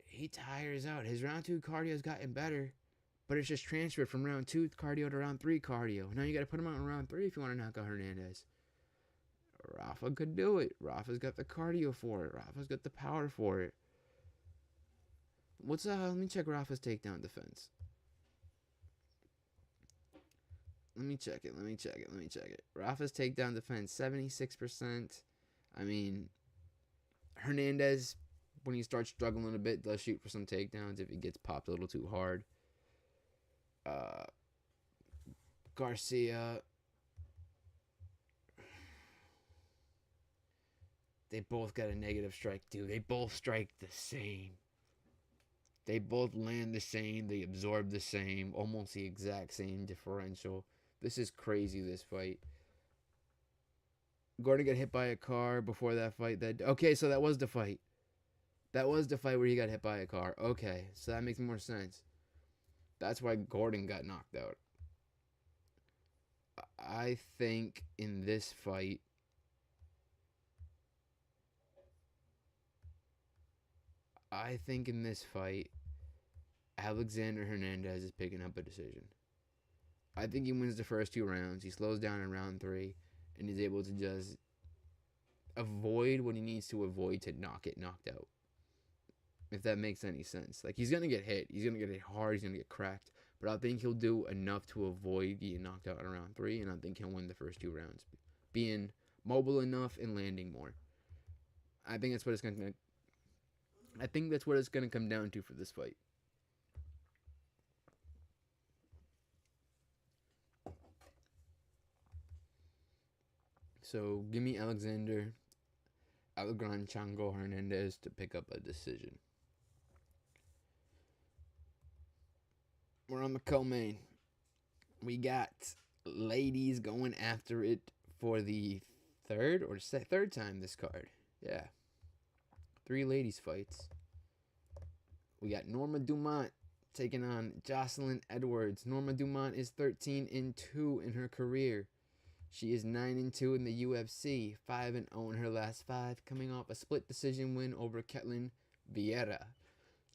He tires out. His round 2 cardio's gotten better, but it's just transferred from round 2 cardio to round 3 cardio. Now you got to put him out in round 3 if you want to knock out Hernandez. Rafa could do it. Rafa's got the cardio for it. Rafa's got the power for it. Let me check Rafa's takedown defense. Let me check it. Rafa's takedown defense, 76%. I mean, Hernandez, when he starts struggling a bit, does shoot for some takedowns if he gets popped a little too hard. Garcia, they both got a negative strike, dude. They both strike the same. They both land the same. They absorb the same. Almost the exact same differential. This is crazy, this fight. Gordon got hit by a car before that fight. Okay, so that was the fight. That was the fight where he got hit by a car. Okay, so that makes more sense. That's why Gordon got knocked out. I think in this fight, Alexander Hernandez is picking up a decision. I think he wins the first 2 rounds. He slows down in round 3, and he's able to just avoid what he needs to avoid to not get knocked out. If that makes any sense. Like, he's going to get hit. He's going to get hit hard. He's going to get cracked. But I think he'll do enough to avoid getting knocked out in round 3, and I think he'll win the first 2 rounds. Being mobile enough and landing more. I think that's what it's going to come down to for this fight. So give me Alexander Chango Hernandez to pick up a decision. We're on the co-main. We got ladies going after it for the third time this card. Yeah. 3 ladies fights. We got Norma Dumont taking on Jocelyn Edwards. Norma Dumont is 13-2 in her career. She is 9-2 in the UFC, 5-0 in her last five, coming off a split decision win over Ketlin Vieira.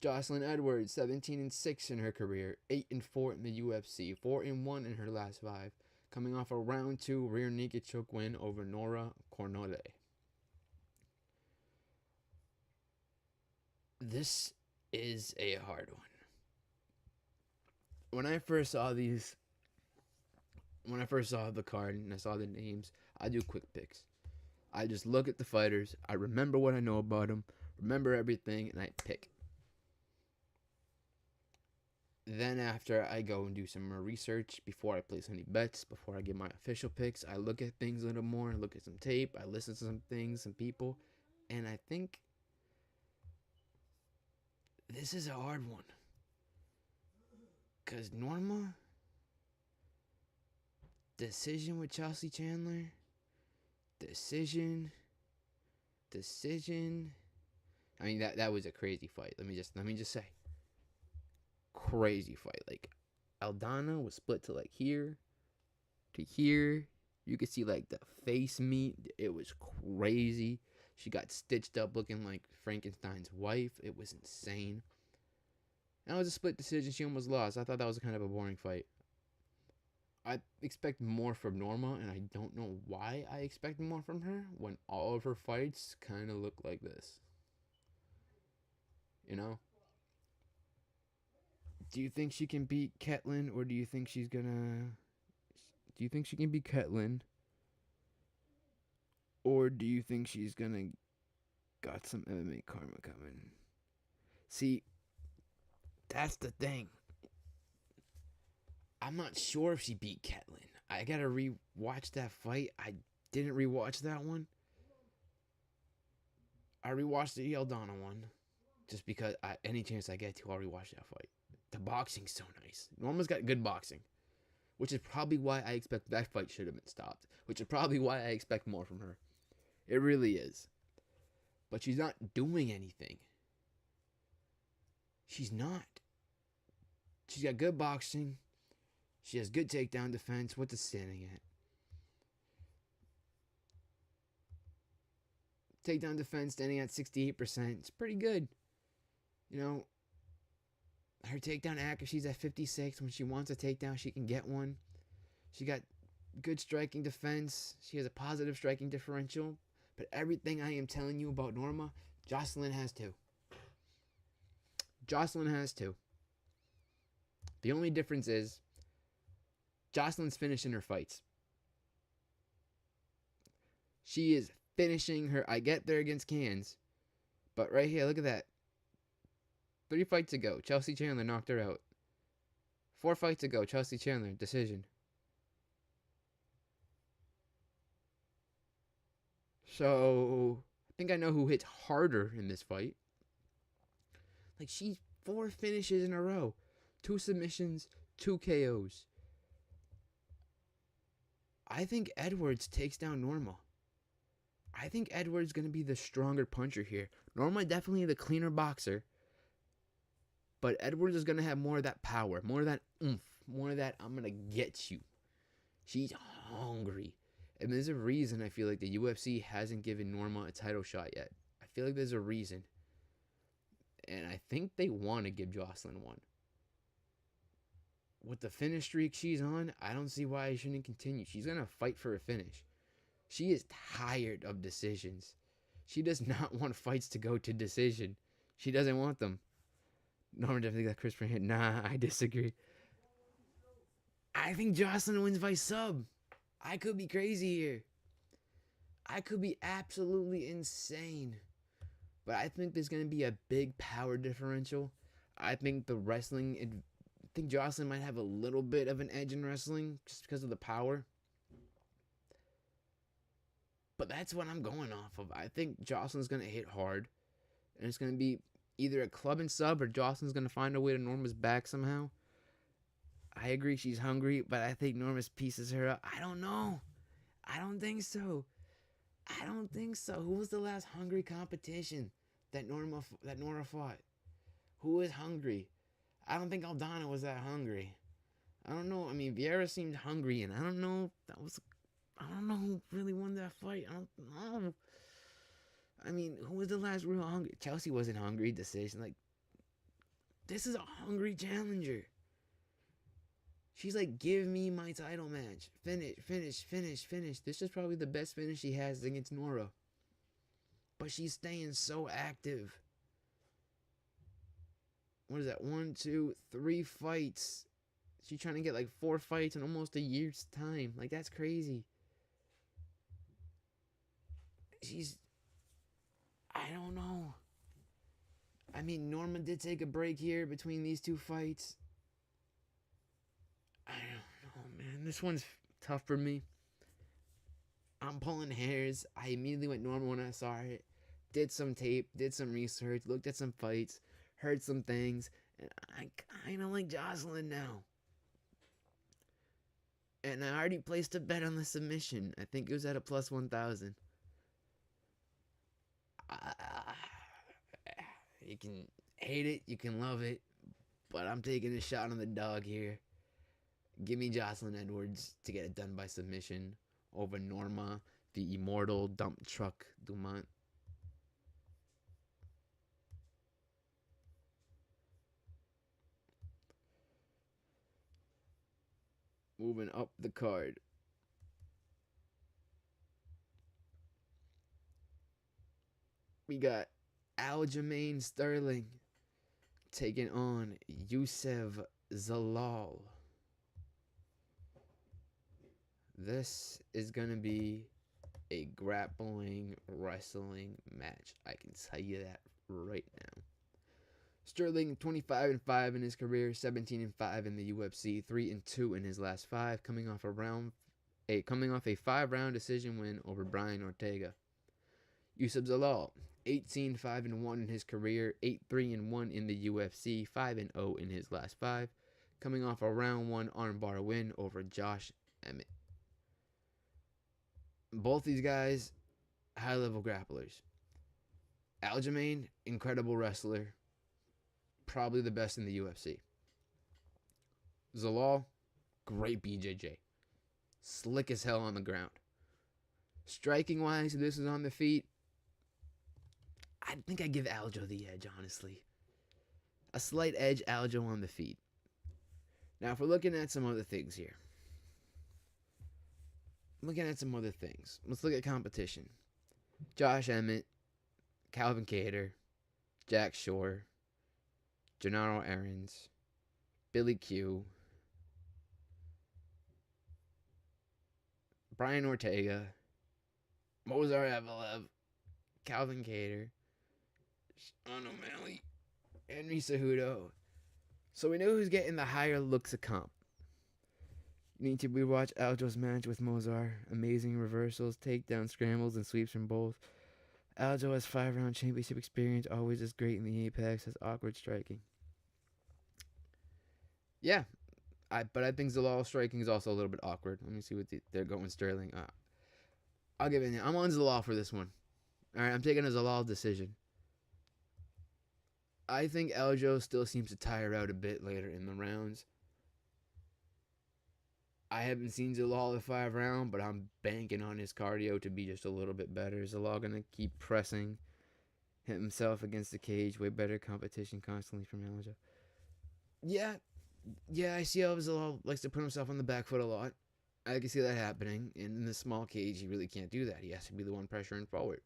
Jocelyn Edwards, 17-6 in her career, 8-4 in the UFC, 4-1 in her last five, coming off a round 2 rear naked choke win over Nora Cornole. This is a hard one. When I first saw the card and I saw the names, I do quick picks. I just look at the fighters, I remember what I know about them, remember everything, and I pick. Then after I go and do some more research before I place any bets, before I get my official picks, I look at things a little more, I look at some tape, I listen to some things, some people, and I think this is a hard one. Because Norma, decision with Chelsea Chandler, decision. I mean, that was a crazy fight. Let me just say. Crazy fight. Like, Aldana was split to like here to here. You could see like the face meat. It was crazy. She got stitched up looking like Frankenstein's wife. It was insane. That was a split decision. She almost lost. I thought that was kind of a boring fight. I expect more from Norma, and I don't know why I expect more from her when all of her fights kind of look like this. You know? Do you think she can beat Ketlin, or do you think she's gonna... Do you think she can beat Ketlin? Or do you think she's gonna got some MMA karma coming? See, that's the thing. I'm not sure if she beat Ketlin. I gotta re-watch that fight. I didn't re-watch that one. I re-watched the Aldana one. Just because any chance I get to, I'll re-watch that fight. The boxing's so nice. Norma's got good boxing. Which is probably why I expect that fight should have been stopped. Which is probably why I expect more from her. It really is. But she's not doing anything. She's not. She's got good boxing. She has good takedown defense. What's it standing at? Takedown defense standing at 68%. It's pretty good. You know, her takedown accuracy's at 56. When she wants a takedown, she can get one. She got good striking defense. She has a positive striking differential. But everything I am telling you about Norma, Jocelyn has too. Jocelyn has too. The only difference is Jocelyn's finishing her fights. She is finishing her... I get there against Cans. But right here, look at that. 3 fights ago, Chelsea Chandler knocked her out. 4 fights ago, Chelsea Chandler, decision. So, I think I know who hits harder in this fight. Like, she's 4 finishes in a row. 2 submissions, 2 KOs. I think Edwards takes down Norma. I think Edwards going to be the stronger puncher here. Norma definitely the cleaner boxer. But Edwards is going to have more of that power, more of that oomph, more of that I'm going to get you. She's hungry. And there's a reason I feel like the UFC hasn't given Norma a title shot yet. I feel like there's a reason. And I think they want to give Jocelyn one. With the finish streak she's on, I don't see why I shouldn't continue. She's going to fight for a finish. She is tired of decisions. She does not want fights to go to decision. She doesn't want them. Norman definitely got Chris Pratt. Nah, I disagree. I think Jocelyn wins by sub. I could be crazy here. I could be absolutely insane. But I think there's going to be a big power differential. I think the wrestling... I think Jocelyn might have a little bit of an edge in wrestling just because of the power. But that's what I'm going off of. I think Jocelyn's going to hit hard. And it's going to be either a club and sub or Jocelyn's going to find a way to Norma's back somehow. I agree she's hungry, but I think Norma's pieces her up. I don't know. I don't think so. Who was the last hungry competition that Norma fought? Who is hungry? I don't think Aldana was that hungry. I don't know. I mean, Vieira seemed hungry, and I don't know. That was. I don't know who really won that fight. I don't know. I mean, who was the last real hungry? Chelsea wasn't hungry. Decision. Like, this is a hungry challenger. She's like, give me my title match. Finish, finish, finish, finish. This is probably the best finish she has against Nora. But she's staying so active. What is that? 1, 2, 3 fights. She's trying to get like 4 fights in almost a year's time. Like, that's crazy. I don't know. I mean, Norma did take a break here between these 2 fights. I don't know, man. This one's tough for me. I'm pulling hairs. I immediately went Norma when I saw it. Did some tape, did some research, looked at some fights, heard some things, and I kind of like Jocelyn now. And I already placed a bet on the submission. I think it was at a plus 1,000. You can hate it, you can love it, but I'm taking a shot on the dog here. Give me Jocelyn Edwards to get it done by submission over Norma, the immortal dump truck Dumont. Moving up the card. We got Aljamain Sterling taking on Youssef Zalal. This is going to be a grappling wrestling match. I can tell you that right now. Sterling 25-5 in his career, 17-5 in the UFC, 3-2 in his last 5, coming off a 5-round decision win over Brian Ortega. Youssef Zalal 18-5-1 in his career, 8-3-1 in the UFC, 5-0 in his last 5, coming off a round 1 armbar win over Josh Emmett. Both these guys, high-level grapplers. Aljamain, incredible wrestler, probably the best in the UFC. Zalal, great BJJ. Slick as hell on the ground. Striking-wise, this is on the feet. I think I give Aljo the edge, honestly. A slight edge, Aljo on the feet. Now, if we're looking at some other things here. Let's look at competition. Josh Emmett, Calvin Kattar, Jack Shore, Gennaro Aarons, Billy Q, Brian Ortega, Mozar Evelev, Calvin Kattar, Sean O'Malley, Henry Cejudo. So we know who's getting the higher looks of comp. You need to rewatch Aljo's match with Mozar. Amazing reversals, takedowns, scrambles, and sweeps from both. Aljo has 5-round championship experience, always is great in the apex, has awkward striking. Yeah, but I think Zalal's striking is also a little bit awkward. Let me see what they're going Sterling. I'll give it. I'm on Zalal for this one. All right, I'm taking a Zalal decision. I think Aljo still seems to tire out a bit later in the rounds. I haven't seen Zalal at 5 round, but I'm banking on his cardio to be just a little bit better. Zalal gonna keep pressing himself against the cage. Way better competition constantly from Aljo. Yeah, I see how Zalal likes to put himself on the back foot a lot. I can see that happening. And in the small cage, he really can't do that. He has to be the one pressuring forward.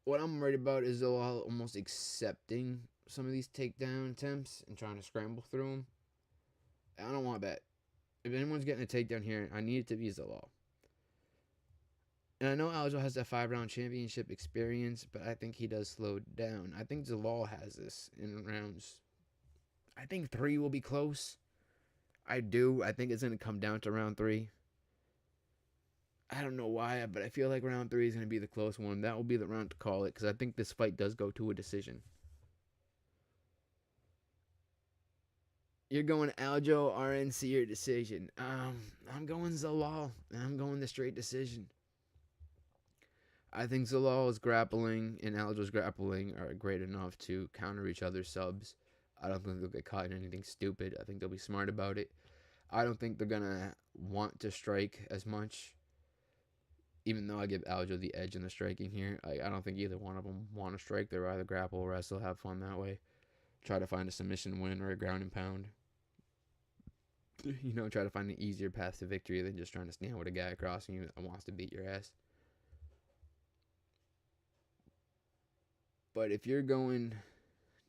What I'm worried about is Zalal almost accepting some of these takedown attempts and trying to scramble through them. I don't want that. If anyone's getting a takedown here, I need it to be Zalal. And I know Aljo has that 5-round championship experience, but I think he does slow down. I think Zalal has this in rounds. I think 3 will be close. I do. I think it's going to come down to round 3. I don't know why, but I feel like round 3 is going to be the close one. That will be the round to call it, because I think this fight does go to a decision. You're going Aljo, RNC, or decision. I'm going Zalal, and I'm going the straight decision. I think Zalal's grappling and Aljo's grappling are great enough to counter each other's subs. I don't think they'll get caught in anything stupid. I think they'll be smart about it. I don't think they're gonna want to strike as much. Even though I give Aljo the edge in the striking here, I don't think either one of them want to strike. They'd rather grapple, wrestle, have fun that way. Try to find a submission win or a ground and pound. Try to find an easier path to victory than just trying to stand with a guy across you that wants to beat your ass. But if you're going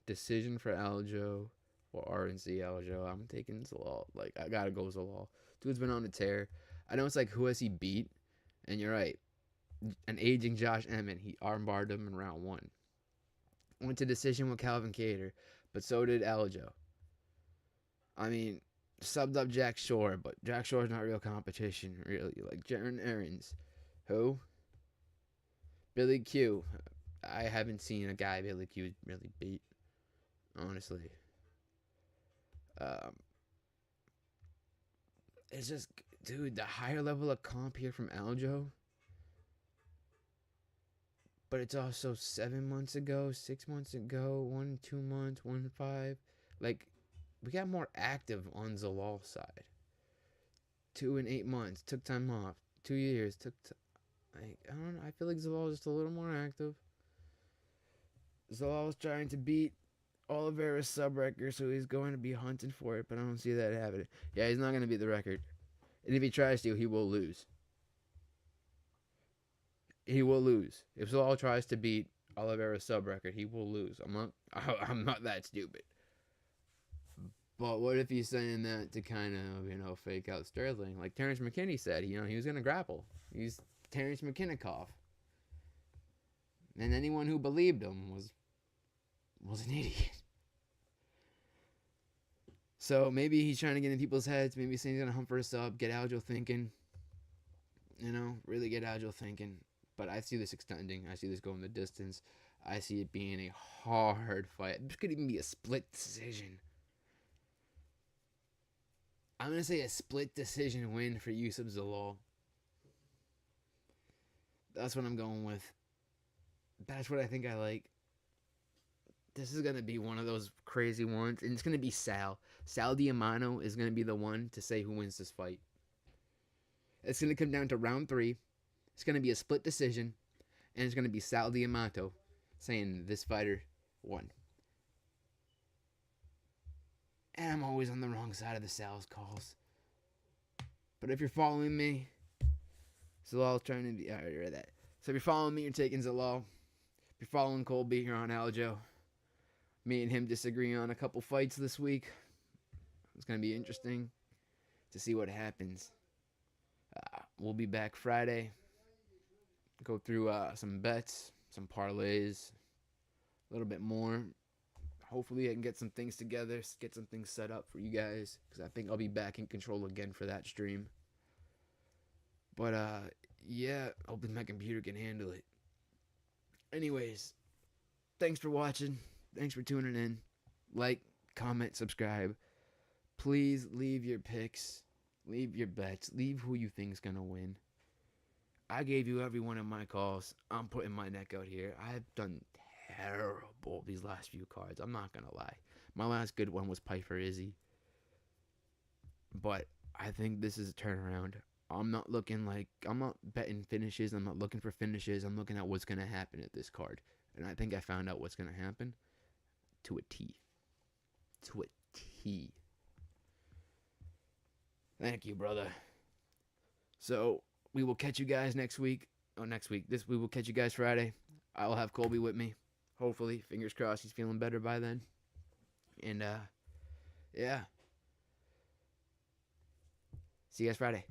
decision for Aljo or RNC Aljo, I'm taking Zalal. Like, I gotta go Zalal. Dude's been on a tear. I know it's like, who has he beat? And you're right. An aging Josh Emmett, he armbarred him in round 1. Went to decision with Calvin Kattar, but so did Aljo. I mean, subbed up Jack Shore, but Jack Shore's not real competition, really. Like, Jaron Aarons. Who? Billy Q. I haven't seen a guy Billy Q really beat, honestly. It's just, dude, the higher level of comp here from Aljo. But it's also 7 months ago, 6 months ago, 1, 2 months, 1, 5. Like, we got more active on Zalal's side. 2 and 8 months, took time off. 2 years, I don't know. I feel like Zalal's just a little more active. Zalal's trying to beat Oliveira's sub record, so he's going to be hunting for it, but I don't see that happening. Yeah, he's not going to beat the record. And if he tries to, he will lose. He will lose. If Zalal tries to beat Oliveira's sub record, he will lose. I'm not that stupid. But what if he's saying that to kind of, fake out Sterling? Like Terrence McKinney said, he was going to grapple. He's Terrence McKinnicoff. And anyone who believed him was an idiot. So maybe he's trying to get in people's heads. Maybe he's saying he's going to hunt for a sub, get Aljo thinking. Really get Aljo thinking. But I see this extending. I see this going the distance. I see it being a hard fight. This could even be a split decision. I'm going to say a split decision win for Yusuf Zalal. That's what I'm going with. That's what I think I like. This is going to be one of those crazy ones. And it's going to be Sal. Sal Diamano is going to be the one to say who wins this fight. It's going to come down to round 3. It's going to be a split decision. And it's going to be Sal Diamato saying this fighter won. And I'm always on the wrong side of the Sal's calls. But if you're following me, Zalal's trying to be... I already read that. So if you're following me, you're taking Zalal. If you're following Colby, you're on Aljo. Me and him disagree on a couple fights this week. It's going to be interesting to see what happens. We'll be back Friday. Go through some bets, some parlays, a little bit more. Hopefully I can get some things together, get some things set up for you guys, because I think I'll be back in control again for that stream. But, yeah, hopefully my computer can handle it. Anyways, thanks for watching. Thanks for tuning in. Like, comment, subscribe. Please leave your picks. Leave your bets. Leave who you think's going to win. I gave you every one of my calls. I'm putting my neck out here. I've done terrible these last few cards. I'm not going to lie. My last good one was Piper Izzy. But I think this is a turnaround. I'm not betting finishes. I'm not looking for finishes. I'm looking at what's going to happen at this card. And I think I found out what's going to happen to a T. To a T. Thank you, brother. So, we will catch you guys next week. We will catch you guys Friday. I'll have Colby with me. Hopefully. Fingers crossed he's feeling better by then. And, yeah. See you guys Friday.